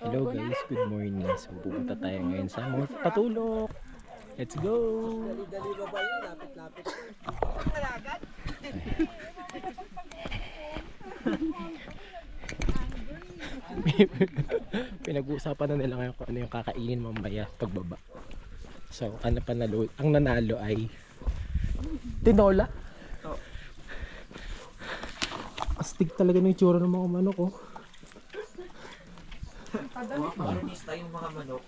Hello guys, good morning. So pupunta tayo ngayon sa Mount Patulok. Let's go! Dali ba ba yun? Lapit-lapit. Pinag-uusapan na nila ngayon kung ano yung kakainin mamaya pagbaba. So ang nanalo ay tinola. Astig talaga ng itsura ng mga manok oh. Makanista yung mga manok.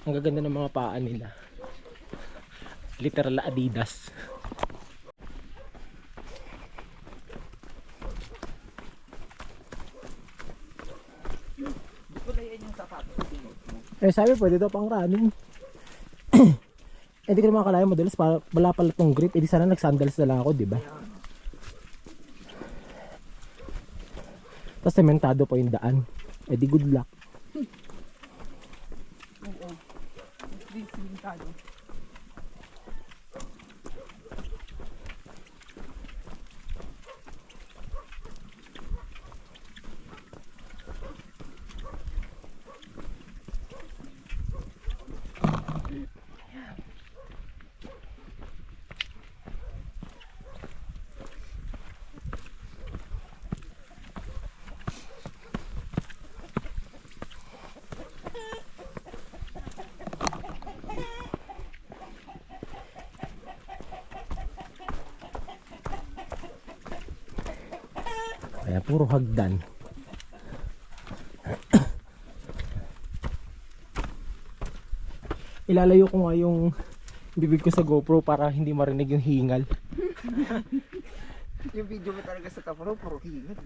Ang gaganda ng mga paa nila. Literal Adidas. Kulayan yung sapatos sa tingin mo. Eh sabi pwede daw pang running. Hindi ko naman akalain madalas wala pala tong grip. Eh di sana nag-sandals na lang ako, di ba? Tapos sementado pa yung daan. Eh di good luck. Oo. Di simentado. Kaya puro hagdan. Ilalayo ko nga yung bibig ko sa GoPro para hindi marinig yung hingal. Yung video mo talaga sa kapro, puro hingat.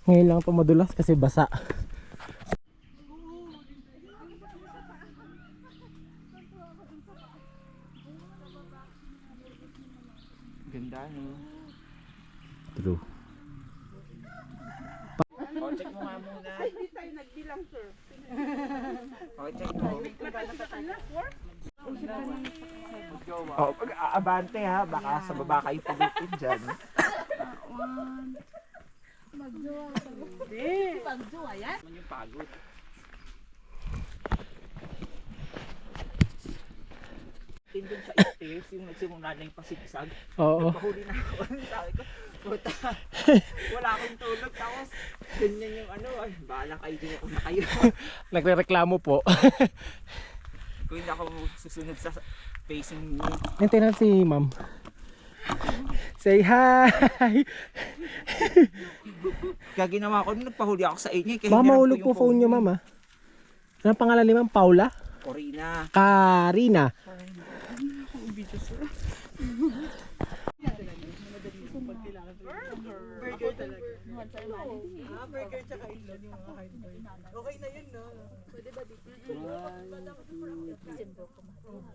Ngayon lang ito madulas kasi basa. Ganda no. True. O, check mo nga muna. Ay, di tayo nagbilang, sir. O, check mo. Nagjowa. O, abante ha. Baka sa baba kayo pagupin dyan. Hindi. Pagjowa yan? Ano yung pagod? Tindon sa stairs, yung nagsimula na yung pasigsag. Oo. Pahuli na ako. Sabi ko, puta, wala akong tulog. Tapos, ganyan yung ano, ay, bahala kayo din ako na kayo. Nagrereklamo po. Kung hindi ako susunod sa facing mo. Hintay na si ma'am. Say hi! Kaya ginawa ko, nagpahuli ako sa inyo. Kaya Ma'am, hinarap ko mahulog yung po phone nyo ma'am ah. Anong pangalan ni ma'am? Paula? Corina. Karina. Burger talaga. Burger tsaka ilan yung mga kain mo. Okay na yun, no? Pwede ba dito?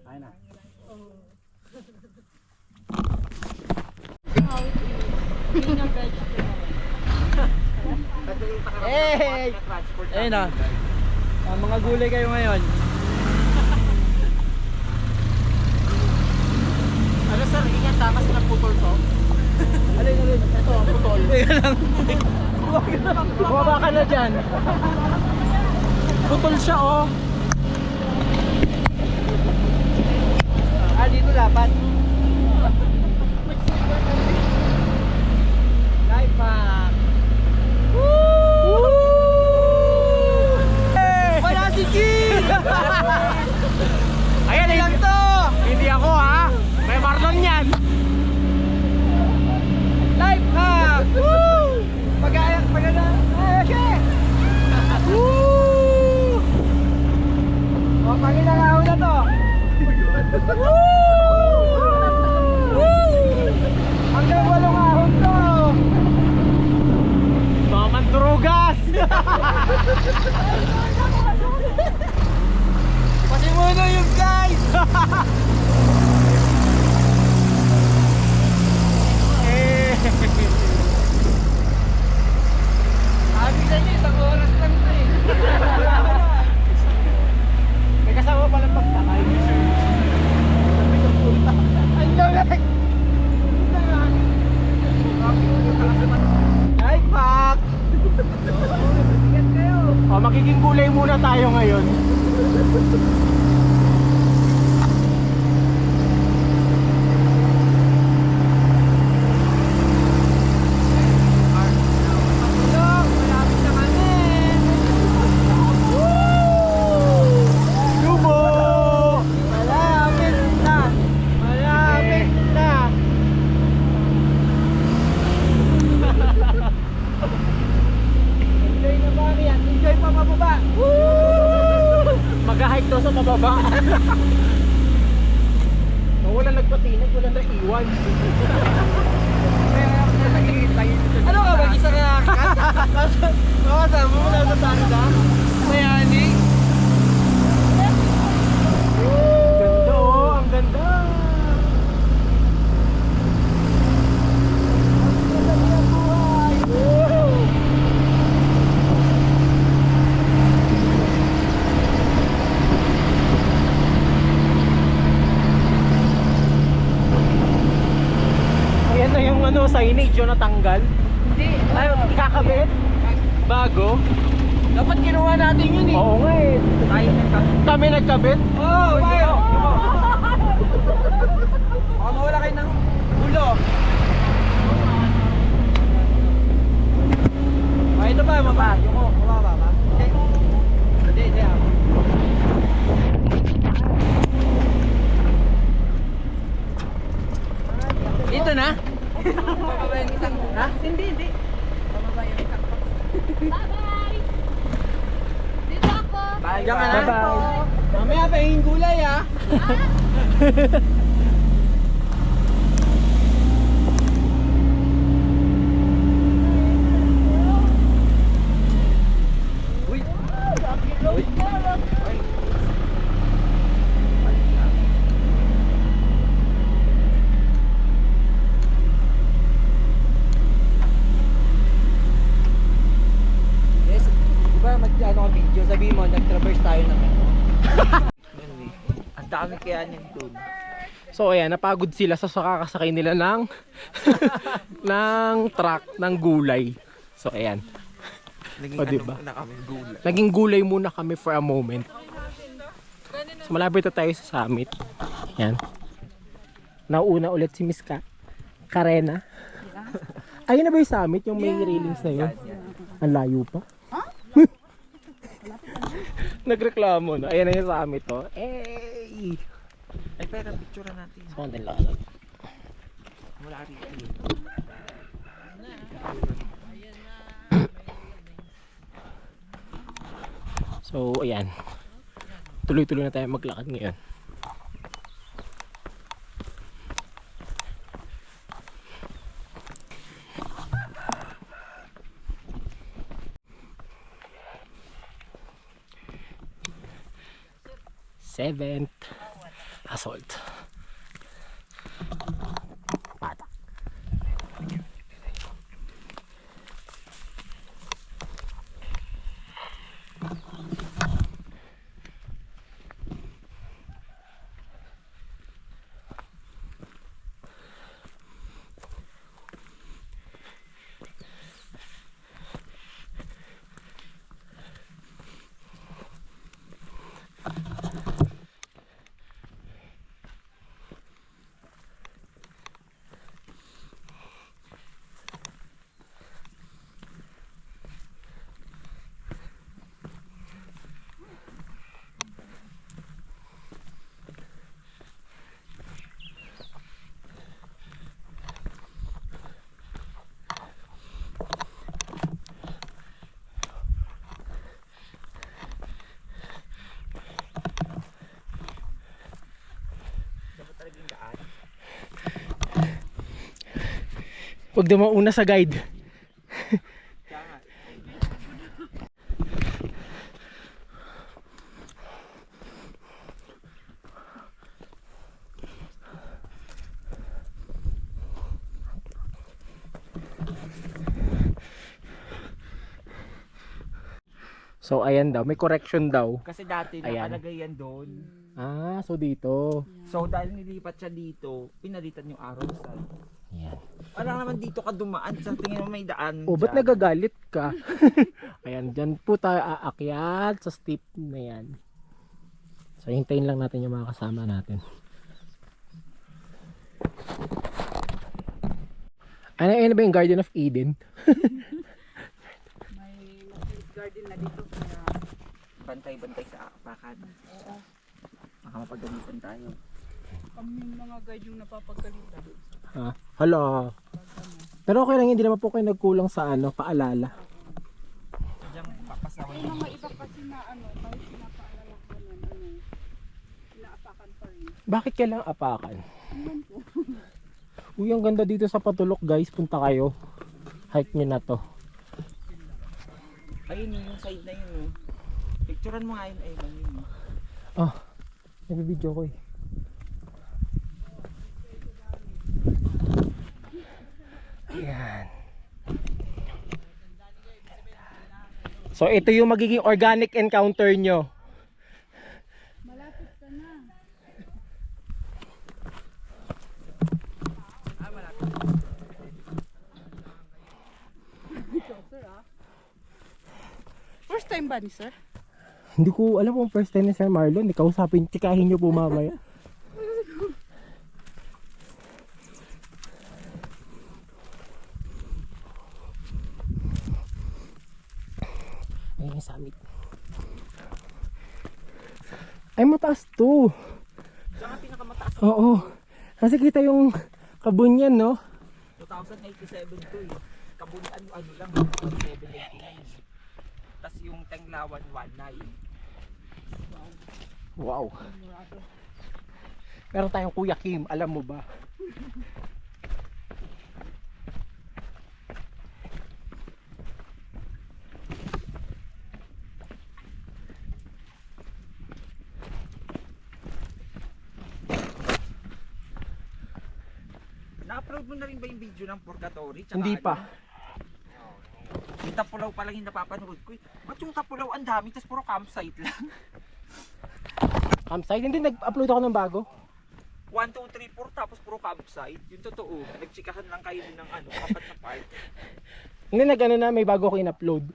Ayun na. Hey! Ayun na. Mga gulay kayo ngayon. Ano sir, ingat tamas na putol to? Alin. Ito, putol. Bumaba ka na dyan. Putol siya oh. Dito dapat. Life hack. Wala si King! Ayan lang to. Hindi ako ha. May Marlon yan. Life hack! Woo! Pag-ayak, pag-ayak. Okay! Hanggang 8 ahon to! Mga mandrugas! Pasimuno yung guys! Eh. Sabi sa inyo, isang oras lang ito eh. May kasama palang pagsakay. Ang galing! Ay, pak! Ingat kayo. O, magiging gulay muna tayo ngayon. Tulog, malapit na kami. Lubo! Malapit na. Malapit na. Enjoy na ba yan? Enjoy pa mababa. Mag-hike daw sa pababa. Walang nagpatinag, walang naiwan. Ano ka ba? Isa ka nakakit? Makasama mo na sa tanda? Mayani? Ganda oh, ang ganda. Ayan na yung ano, signage yun natanggal. Hindi. Ay, ikakabit. Bago. Dapat ginawa natin yun eh. Oo nga eh. Tayo nagkakabit. Kami nagkabit. Oo, tayo. Baka mawala kayo ng ulo. Ito ba, maba? Yung mababa ba? Hindi. Hindi ako. Dito na? Bababa yung isang... Ha? Hindi. Bababa yung isang box. Bye-bye! Dito ako! Bye. Diyan ka na. Bye-bye. Mamaya pahingin gulay ah. Uy. Uy. Yes, diba mag-ano ka video, sabihin mo, nag-traverse tayo ng ano. Ang dami kaya niyan dun. So ayan, napagod sila sa kakasakay nila ng ng truck ng gulay. So ayan, Naging O, diba? na kami gulay. naging gulay muna kami for a moment. So malapit na tayo sa summit. Ayan. Nauna ulit si Miss Karena. Ayun na ba yung summit? Yung may railings na yun? Ang layo pa. Nagreklamo na. Ayan na yung summit to. Hey! Ay, pero picture natin. So, ang lakad. Wala rito. So, ayan. Tuloy-tuloy na tayo maglakad ngayon. Seventh assault. Pata. Huwag daw mauna sa guide. Kaya nga. So ayan daw, may correction daw. Kasi dati Ayan. nakalagay yan doon. Ah, so dito. So dahil nilipat siya dito, pinalitan yung arrow sa. Ayan. Parang naman dito ka dumaan, sa tingin mo may daan. O, ba't dyan. nagagalit ka? Ayan, dyan po tayo aakyat sa steep na yan. So, hintayin lang natin yung mga kasama natin. Ano ba yung Garden of Eden? May garden na dito. Kaya Bantay-bantay sa apakan. Baka mapagalitan tayo. kami mga guide yung napapagalitan. Ha? Hala. Pero okay lang, hindi naman po kayo nagkulang sa paalala. Diyan papasawan May mga iba kasi na kahit pinapaalala ko inaapakan pa rin. Bakit kailangang apakan? Ilan po? Uy, ang ganda dito sa Patulok, guys. Punta kayo. Hike nyo na to. Ayun yung side na yun. Oh. Picturean mo nga yun. Ayun yun. Ah, nabibidyo ko eh. Ayan. So ito yung magiging organic encounter nyo. Malapit ka na. First time ba ni sir? Hindi ko alam kung first time ni Sir Marlon. Ikausapin, tsikahin nyo po mamaya. Ayun yung summit. Ay, mataas to. Diyan nga pinakamataas. Oo. Kasi kita yung kabunyan, no? 2087 to eh. Kabunian yung ano lang. 789. Tapos yung Tenglawan 19. Wow. Meron tayong Kuya Kim, alam mo ba? Na-upload mo na rin ba yung video ng Purgatory? Tsaka Hindi pa. Yung Tapulaw pa lang yung napapanood ko eh. Ba't yung Tapulaw ang dami, tapos puro campsite lang? Campsite? Hindi, nag-upload ako ng bago. 1, 2, 3, 4, tapos puro campsite. Yung totoo, nagtsikahan lang kayo ng apat na part. Hindi, na, may bago ako in-upload.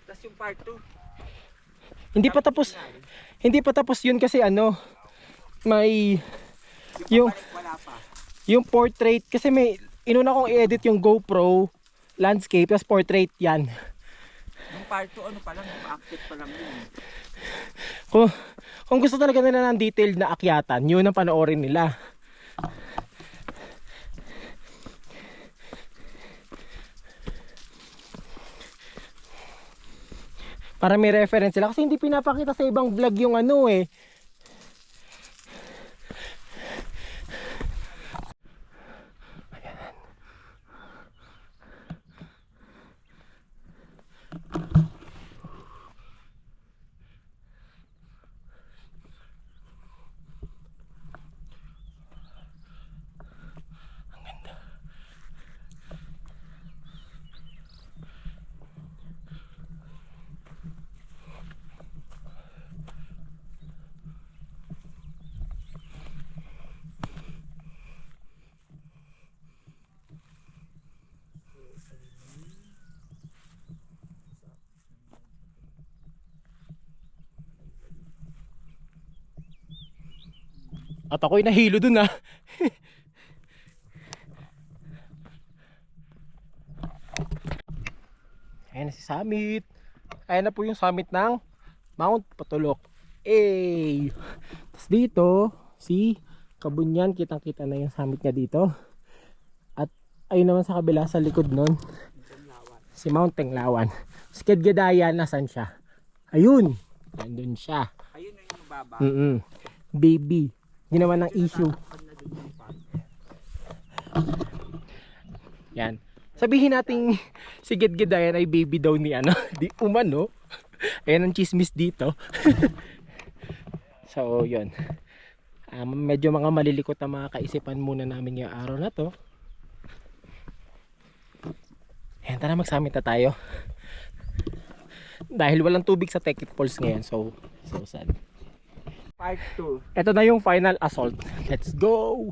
Tapos yung part 2. Hindi pa tapos. Hindi pa tapos yun kasi may yung Pabalik, wala pa. yung portrait kasi may inuna kong i-edit yung GoPro landscape tapos portrait yan. Yung part 2 ano pa lang, active pa lang yun. Kung gusto talaga nila ng detailed na akyatan, yun ang panoorin nila. Para may reference sila kasi hindi pinapakita sa ibang vlog yung At ako'y nahilo dun Ayan na si summit. Ayan na po yung summit ng Mount Patulok. Tapos dito, si Kabunyan, kitang kita na yung summit niya dito. At ayun naman sa kabila sa likod nun, si Mount Tenglawan. Si Gedgedaya, nasan siya? Ayun, nandun siya. Ayun na yung mababa. Baby. Hindi naman ng issue. Yan. Sabihin natin si Gedgedayan ay baby daw ni ano, di umano. Ayan ang chismis dito. So, yun. Medyo mga malilikot na mga kaisipan muna namin yung araw na to. Ayan, tara mag-summit na tayo. Dahil walang tubig sa Tekit Falls ngayon, so sad. Part 2. Ito na yung final assault. Let's go!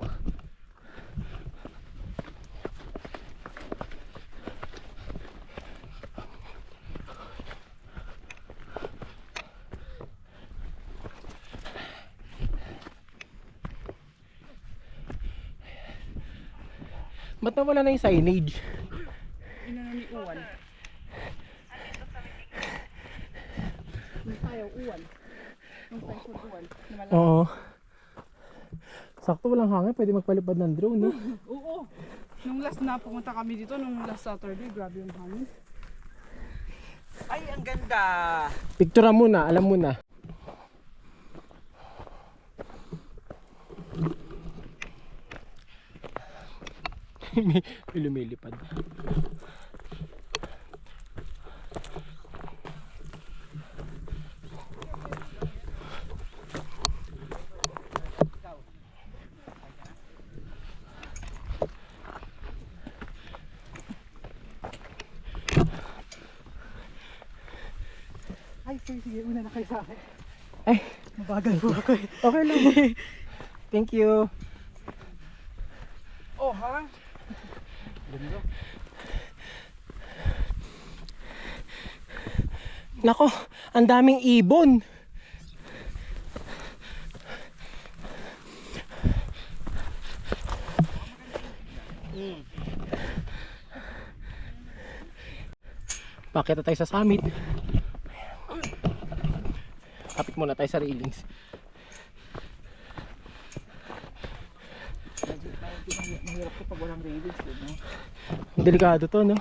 Ba't nawala na yung signage? Inano ni Uwan. Yung tayo, Uwan. Yung tayo sa Uwan. Oo. Sakto walang hangin, pwede magpalipad ng drone, no? Oo. Nung last na pumunta kami dito, nung last Saturday, grabe yung hangin. Ay, ang ganda. Picture muna, alam mo na. may lumilipad. Ay, sige, una na kayo sa akin. Ay, Mabagal po ako eh. okay lang. Thank you. Oh, ha? Nako, ang daming ibon. Pakita tayo sa summit. Kapit muna tayo sa railings. Mahirap ko pag walang railings, no? Delikado to, no?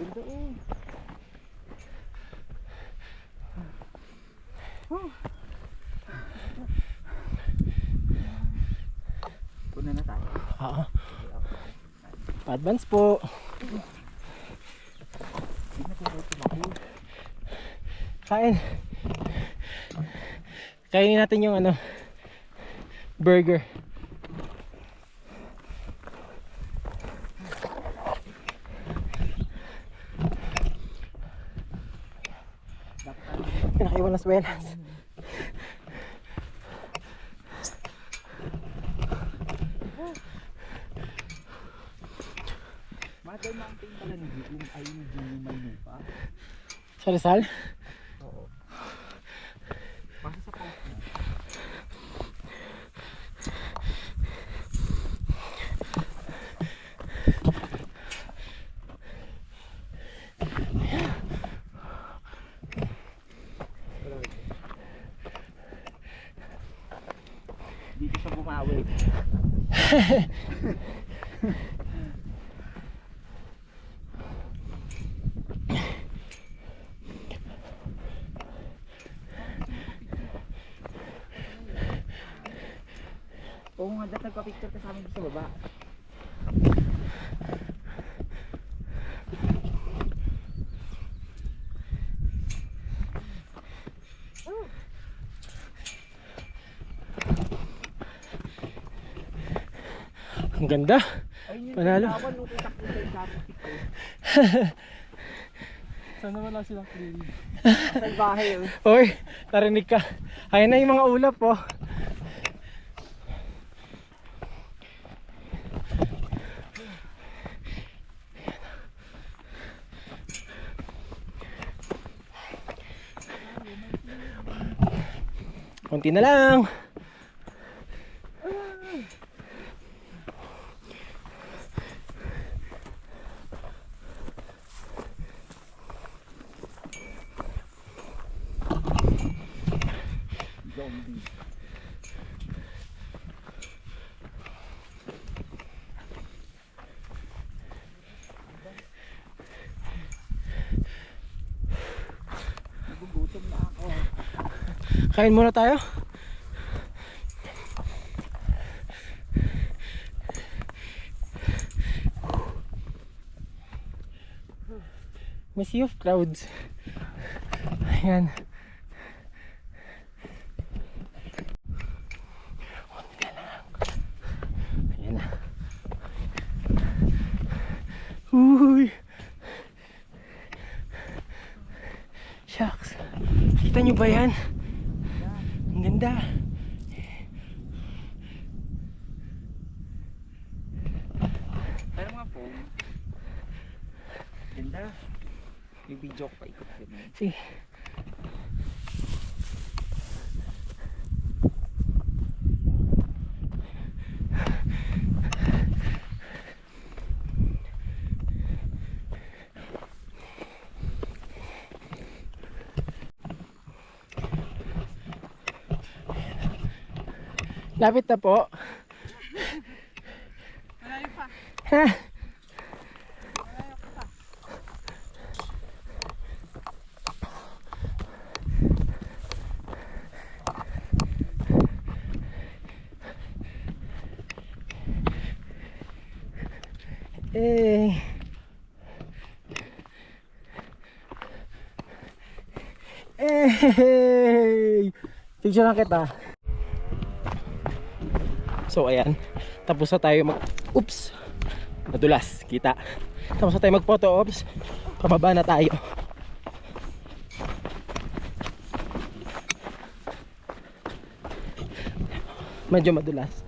Ganda oh. Puna na tayo. Oo. Advance po. Kain. Kainin natin yung ano, burger. Pinakaiwan na swelas. Mother Mountain pala ni Jung ay ni Jung Maynupa. Sa Rizal? Oo. Basta sa post mo. Dito sa bumawi. Oo nga, dahil nagpa-picture ka sa amin sa baba. Ang ganda. Panalo. Sana wala silang clean. Salbahe yun. Oy, narinig ka. Ayan na yung mga ulap, oh. Konti na lang. Zombie. Nagugutom na ako. Kain muna tayo. May sea of clouds. Ayan. Konti lang. Ayan na. Uy! Shucks. Kita nyo ba yan? Ang ganda. Pero mga phone. Ganda. May video ko pa ikot din. Sige. Lapit na po. Malayo pa. Ha? Malayo ka pa. Eh. Eh. Picture lang kita. So ayan, tapos na tayo oops, nadulas, kita. Tapos na tayo mag photo ops, pababa na tayo. Medyo madulas.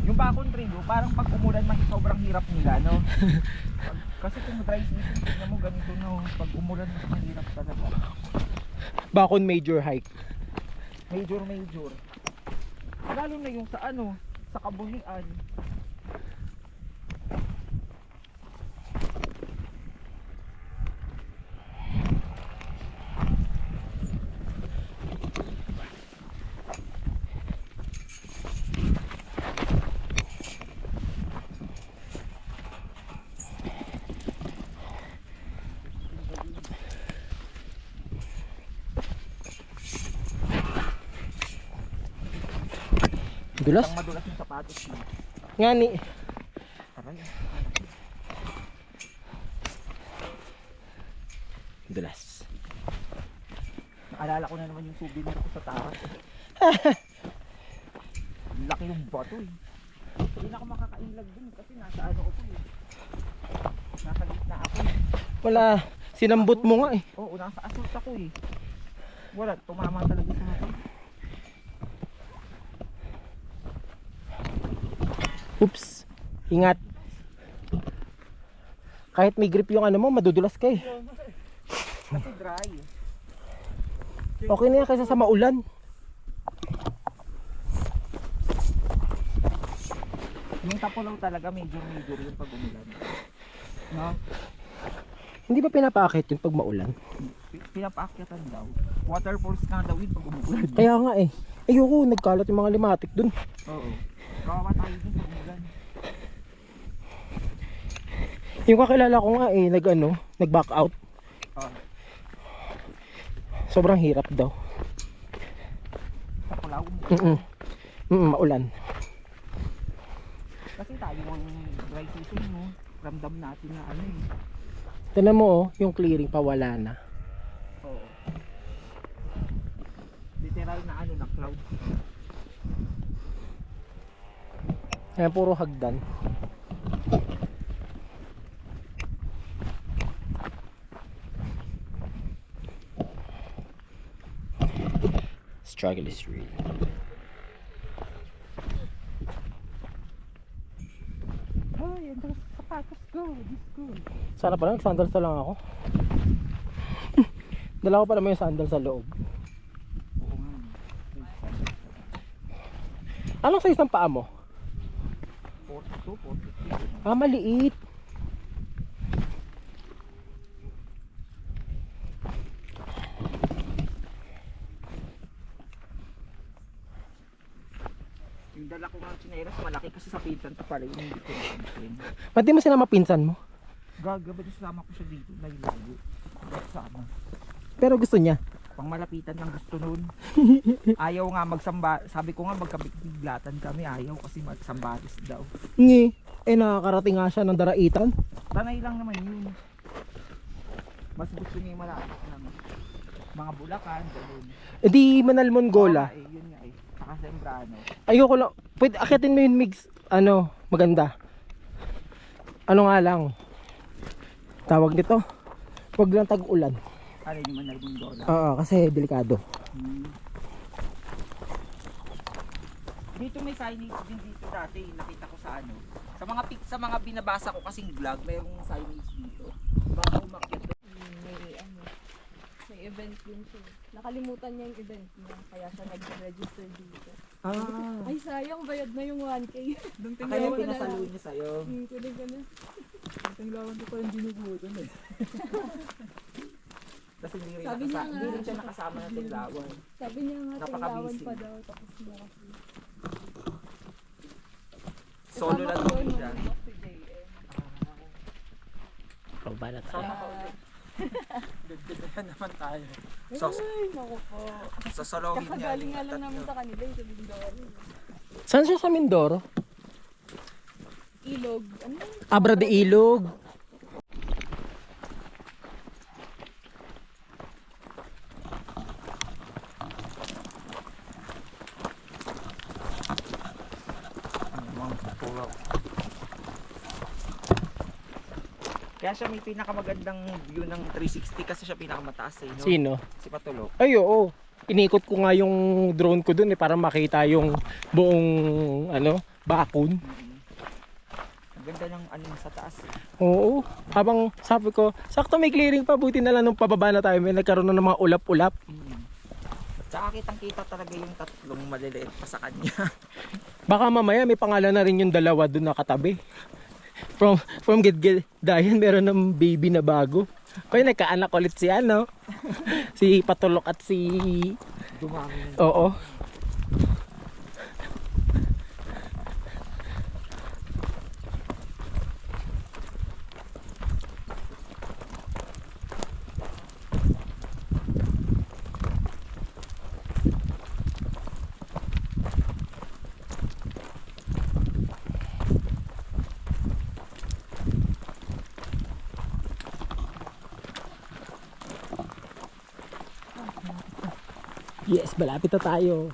Yung bakon trigo, parang pag umulan man sobrang hirap nila, no? Kasi kung dry season, tingnan mo ganito, no? Pag umulan mas mahirap talaga. Bakon major hike. Major. Lalo na yung sa ano, sa Kabuhian. Dulas? Ang madulas yung sapatos mo. Nga ni. Aray. Dulas. Naalala ko na naman yung souvenir ko sa taas. Laki yung bato eh. Hindi na ako makakailag dun kasi nasa ano ako eh. Nasa gitna ako eh. Wala, sinambot mo nga eh. Oo, nasa assault ako eh. Wala, tumama talaga sa akin. Oops. Ingat. Kahit may grip yung ano mo, madudulas ka eh. Kasi dry. Okay na yan kaysa sa maulan. Yung Tapulaw talaga major yung pag umulan. No? Hindi ba pinapakit yun pag maulan? Pinapaakyatan daw. Waterfalls nga daw yun pag umulan. Kaya nga eh. Ayoko, nagkalat yung mga limatik dun. Oo. Kawawa tayo dun pag umulan. Yung kakilala ko nga eh, nag-back out. Sobrang hirap daw. Tapulaw. Maulan. Kasi tayo ang dry season mo. Ramdam natin na ano eh. Tignan mo oh, yung clearing pa wala na. Oo. Literal na ano na cloud. Ayan, puro hagdan. Struggle is real. Ay, ang dalas sapatos ko. This ko. Sana pala nag-sandals na lang ako. Dala ko pala may sandals sa loob. Oo nga. Anong size ng paa mo? 42, 43. Ah, maliit. Yung dala ko ng chineras malaki kasi sa pinsan pa pala yung hindi ko napansin. Ba't di mo sila mapinsan mo? Gaga ba sasama ko siya dito na ilago? Sana. Pero gusto niya. Pang malapitan lang gusto nun. Ayaw nga magsamba. Sabi ko nga magkabiglatan kami. Ayaw kasi magsambatis daw. Ngi. Nakakarating nga siya ng daraitan. Tanay lang naman yun. Mas gusto niya yung malapit ng mga Bulacan. Ganun. Di Manalmon Gola. Oo nga yun nga eh. Saka Sembrano. Ayoko lang. Pwede akitin mo yung mix. Maganda. Ano nga lang. Tawag nito. Wag lang tag-ulan. Ano yung Manalmon Gola? Oo, kasi delikado. Dito may signage din dito dati. Nakita ko sa ano. Sa mga binabasa ko kasing vlog, mayroong signage dito. Baka umakyat doon. May event din siya. Nakalimutan niya yung event niya. Kaya siya nag-register dito. Ay, sayang. Bayad na yung 1K. Kaya pinasalo niya sa'yo. Kunin ka na. Tinglawan ko pa yung dinugutan eh. Kasi Sabi niya nga. hindi rin siya nakasama ng tinglawan. Sabi niya nga, Napaka-busy. tinglawan pa daw. Tapos mo kasi. Solo lang Kasama ko doon yun siya. nung si JM. Pababa na tayo. Sana pa ulit. Dagdagan naman tayo. So, Ay, naku po. sasolohin niya. Kakagaling nga lang namin sa kanila yung sa Mindoro. Saan siya sa Mindoro? Ilog. Ano yun? Abra de Ilog. Kaya siya may pinakamagandang view ng 360 kasi siya pinakamataas eh. No? Sino? Si Patulog. Ay, oo. Inikot ko nga yung drone ko dun para makita yung buong bakun. Ang ganda ng ano sa taas. Oo. Habang sabi ko, sakto may clearing pa. Buti na lang nung pababa na tayo. May nagkaroon na ng mga ulap-ulap. Tsaka kitang kita talaga yung tatlong maliliit pa sa kanya. Baka mamaya may pangalan na rin yung dalawa dun nakatabi. From Gitgit-Dayan, meron ng baby na bago. Kaya nagkaanak ulit si si Patulok at si... Dumami na. Oo. Yes, malapit na tayo.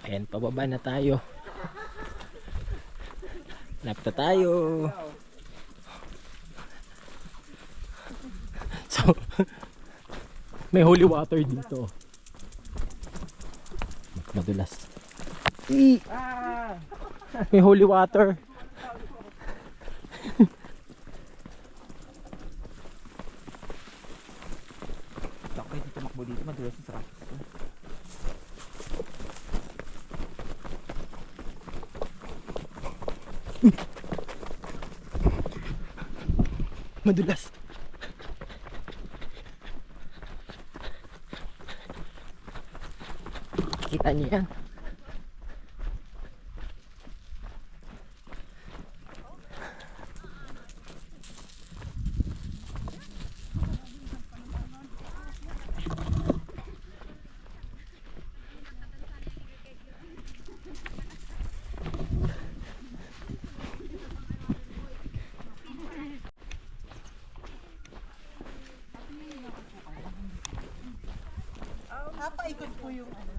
Ayan, pababa na tayo. Malapit na tayo. So, may holy water dito. Madulas. May holy water. Baka pwede tumakbo dito. Madulas yung sarap. Madulas. Kita niyo yan. Napaikot po yung ano.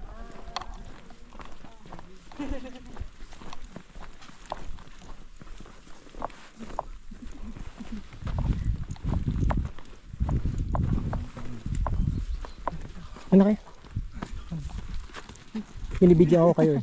Ano kayo? Binibigyan ako kayo eh.